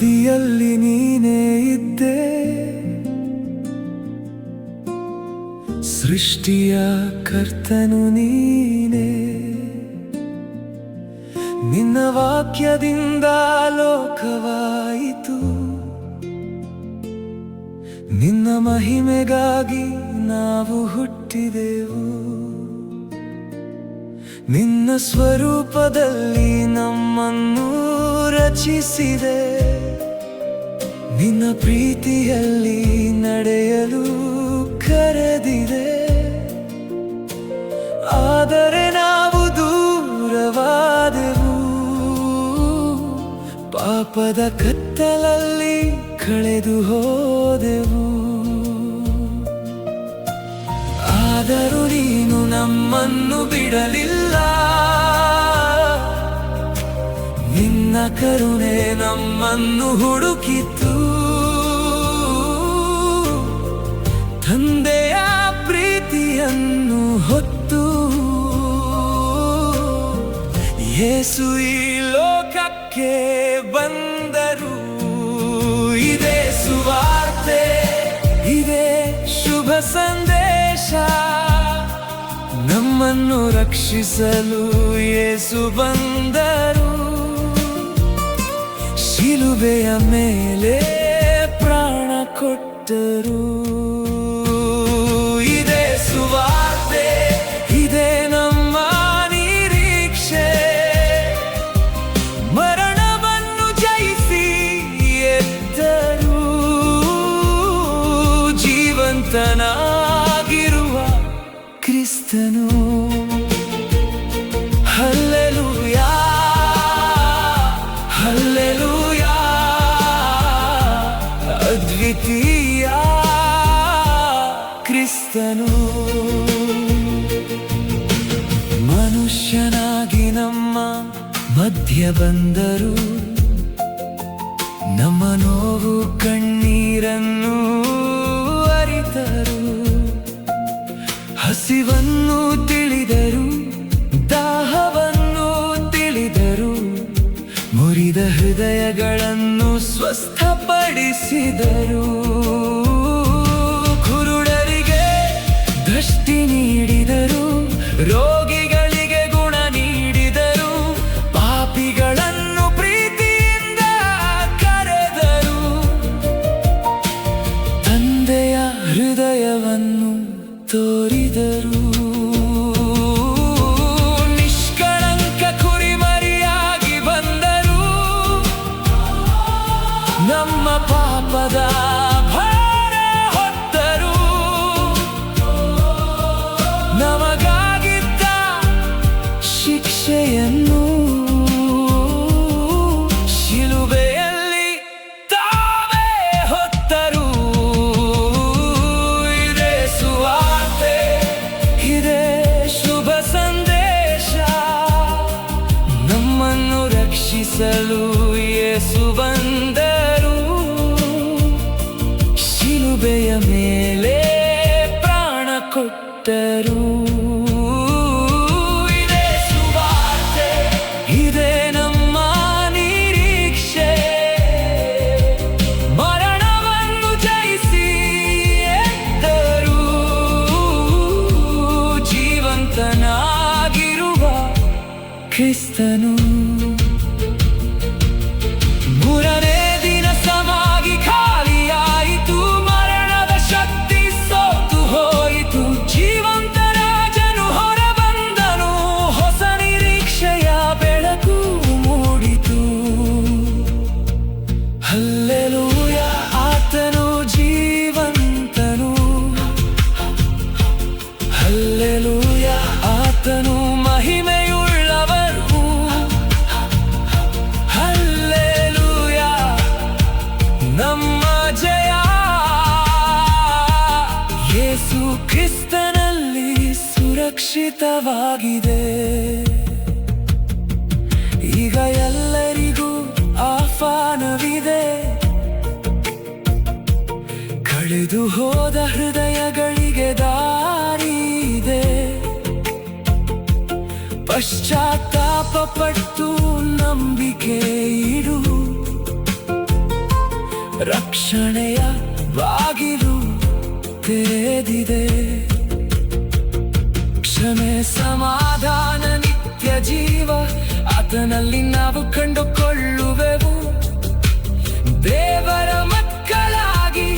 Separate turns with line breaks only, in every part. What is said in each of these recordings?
ತುದಿಯಲ್ಲಿ ನೀನೇ ಇದ್ದೆ, ಸೃಷ್ಟಿಯ ಕರ್ತನು ನೀನೇ. ನಿನ್ನ ವಾಕ್ಯದಿಂದ ಲೋಕವಾಯಿತು, ನಿನ್ನ ಮಹಿಮೆಗಾಗಿ ನಾವು ಹುಟ್ಟಿದೆವು. ನಿನ್ನ ಸ್ವರೂಪದಲ್ಲಿ ನಮ್ಮನ್ನು ರಚಿಸಿದೆ, ನಿನ್ನ ಪ್ರೀತಿಯಲ್ಲಿ ನಡೆಯಲು ಕರೆದಿದೆ. ಆದರೆ ನಾವು ದೂರವಾದೆವು, ಪಾಪದ ಕತ್ತಲಲ್ಲಿ ಕಳೆದು ಹೋದೆವು. ಆದರೂ ನೀನು ನಮ್ಮನ್ನು ಬಿಡಲಿಲ್ಲ, ನಿನ್ನ ಕರುಣೆ ನಮ್ಮನ್ನು ಹುಡುಕಿತು. ತಂದೆಯ ಪ್ರೀತಿಯನ್ನು ಹೊತ್ತು ಯೇಸು ಈ ಲೋಕಕ್ಕೆ ಬಂದರು. ಇದೇ ಸುವಾರ್ತೆ, ಇದೇ ಶುಭ ಸಂದೇಶ, ನಮ್ಮನ್ನು ರಕ್ಷಿಸಲು ಯೇಸು ಬಂದರು. ಶಿಲುಬೆಯ ಮೇಲೆ ಪ್ರಾಣ ಕೊಟ್ಟರು. ಇದೇ ಸುವಾರ್ತೆ, ಇದೇ ನಮ್ಮ ನಿರೀಕ್ಷೆ, ಮರಣವನ್ನು ಜಯಿಸಿ ಎದ್ದರು. ಜೀವಂತನಾಗಿರುವ ಕ್ರಿಸ್ತನು. ಹಲ್ಲೆಲೂಯಾ, ಹಲ್ಲೆಲೂಯಾ, ಅದ್ವಿತೀಯ ಕ್ರಿಸ್ತನು. ಮನುಷ್ಯನಾಗಿ ನಮ್ಮ ಮಧ್ಯ ಬಂದರು, ನಮ್ಮ ನೋವು ಕಣ್ಣೀರನ್ನು ಅರಿತರು. ಹಸಿವನ್ನು ತಿಳಿದರು, ದಾಹವನ್ನು ತಿಳಿದರು, ಮುರಿದ ಹೃದಯಗಳನ್ನು ಸ್ವಸ್ಥಪಡಿಸಿದರು. ಕುರುಡರಿಗೆ ದೃಷ್ಟಿ ನೀಡಿದರು, ರೋಗಿಗಳಿಗೆ ಗುಣ ನೀಡಿದರು, ಪಾಪಿಗಳನ್ನು ಪ್ರೀತಿಯಿಂದ ಕರೆದರು. ತಂದೆಯ ಹೃದಯವನ್ನು ತೋರಿದರು. ನಿಷ್ಕಳಂಕ ಕುರಿಮರಿಯಾಗಿ ಬಂದರು, ನಮ್ಮ ಪಾಪದ ಭಾರ ಹೊತ್ತರು. ನಮಗಾಗಿದ್ದ ಶಿಕ್ಷೆಯನ್ನು ಶಿಲುಬೆಯಲ್ಲಿ ತಾವೇ ಹೊತ್ತರು. ಇದೇ ಸುವಾರ್ತೆ, ಇದೇ ಶುಭ ಸಂದೇಶ, ನಮ್ಮನ್ನು ರಕ್ಷಿಸಲು ಯೇಸು ಬಂದರು. ಶಿಲುಬೆಯ ಮೇಲೆ ಪ್ರಾಣ ಕೊಟ್ಟರು. ಇದೇ ಸುವಾರ್ತೆ, ಇದೇ ನಮ್ಮ ನಿರೀಕ್ಷೆ, ಮರಣವನ್ನು ಜಯಿಸಿ ಎದ್ದರು. ಜೀವಂತನಾಗಿರುವ ಕ್ರಿಸ್ತನು. ಮೂರನೇ ದಿನ ಸಮಾಧಿ ಖಾಲಿಯಾಯಿತು, ಮರಣದ ಶಕ್ತಿ ಸೋತು ಹೋಯಿತು. ಜೀವಂತ ರಾಜನು ಹೊರಬಂದನು, ಹೊಸ ನಿರೀಕ್ಷೆಯ ಬೆಳಕು ಮೂಡಿತು. ಹಲ್ಲೆಲೂಯಾ, ಆತನು ಜೀವಂತನು. ಹಲ್ಲೆಲೂಯಾ, ಆತನು ಮಹಿಮೆಯುಳ್ಳವರು. ಹಲ್ಲೆಲೂಯಾ, ನಮ್ಮ ಜಯ ಯೇಸು ಕ್ರಿಸ್ತನಲ್ಲಿ ಸುರಕ್ಷಿತವಾಗಿದೆ. ಈಗ ಎಲ್ಲರಿಗೂ ಆಹ್ವಾನವಿದೆ, ಕಳೆದು ಹೋದ ಹೃದಯಗಳಿಗೆ ದಾರಿ ಇದೆ. ಪಶ್ಚಾತ್ತಾಪ ಪಟ್ಟು ನಂಬಿಕೆ ಇಡು, ರಕ್ಷಣೆಯ ಬಾಗಿಲು ತೆರೆದಿದೆ. ಕ್ಷಮೆ, ಸಮಾಧಾನ, ನಿತ್ಯ ಜೀವ ಆತನಲ್ಲಿ ನಾವು ಕಂಡುಕೊಳ್ಳುವೆವು. ದೇವರ ಮಕ್ಕಳಾಗಿ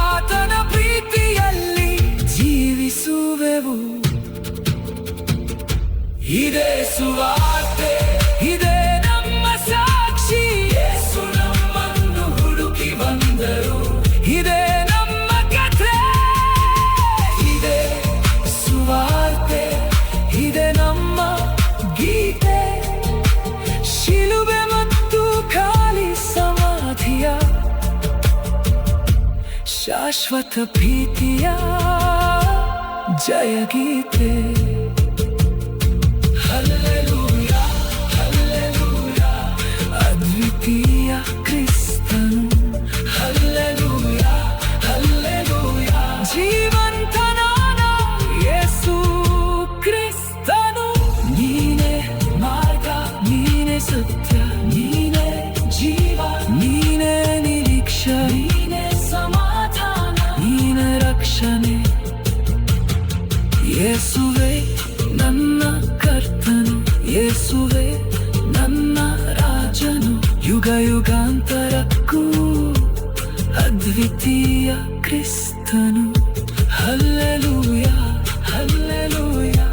ಆತನ ಪ್ರೀತಿಯಲ್ಲಿ ಜೀವಿಸುವೆವು. ಇದೇ ಸುವಾರ್ತೆ, ಇದೇ ನಮ್ಮ ಸಾಕ್ಷಿ. ಯೇಸು ನಮ್ಮನ್ನು ಹುಡುಕಿ ಬಂದರು, ಇದೇ ನಮ್ಮ ಕಥೆ. ಇದೇ ಸುವಾರ್ತೆ, ಇದೇ ನಮ್ಮ ಗೀತೆ. ಶಿಲುಬೆ ಮತ್ತು ಖಾಲಿ ಸಮಾಧಿಯ ಶಾಶ್ವತ ಪ್ರೀತಿಯ ಜಯಗೀತೆ. ಹಲ್ಲೆಲೂಯಾ, ಹಲ್ಲೆಲೂಯಾ, ಅದ್ವಿತೀಯ ಕ್ರಿಸ್ತನು. ಹಲ್ಲೆಲೂಯಾ, ಹಲ್ಲೆಲೂಯಾ, ಜೀವಂತನಾದ ಯೇಸು ಕ್ರಿಸ್ತನು. ನೀನೇ ಮಾರ್ಗ, ನೀನೇ ಸತ್ಯ, ನೀನೇ ಜೀವ, ನೀನೇ ನಿರೀಕ್ಷೆ, ನೀನೇ ಸಮಾಧಾನ, ನೀನೇ ರಕ್ಷಣೆ. ಯೇಸುವೇ ನನ್ನ ಕರ್ತನು, ಯೇಸುವೇ ನನ್ನ ರಾಜನು. ಯುಗ ಯುಗಾಂತರಕ್ಕೂ ಅದ್ವಿತೀಯ ಕ್ರಿಸ್ತನು. ಹಲ್ಲೆಲೂಯಾ, ಹಲ್ಲೆಲೂಯಾ,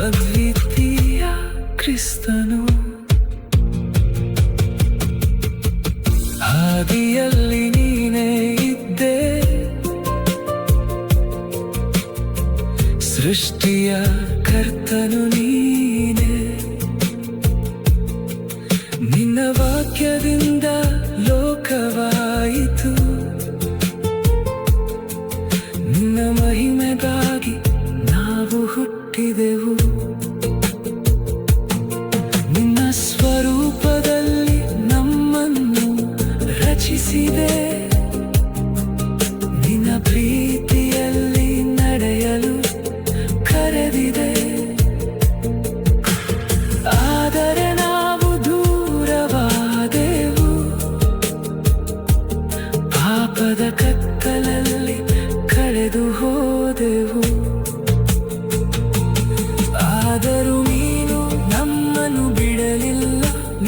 ಅದ್ವಿತೀಯ ಕ್ರಿಸ್ತನು. ಹಾದಿಯಲ್ಲಿ ನೀನೇ ಇದ್ದೆ, ಸೃಷ್ಟಿಯ ಕರ್ತನು ನೀನೆ. ನಿನ್ನ ವಾಕ್ಯದಿಂದ ಲೋಕವ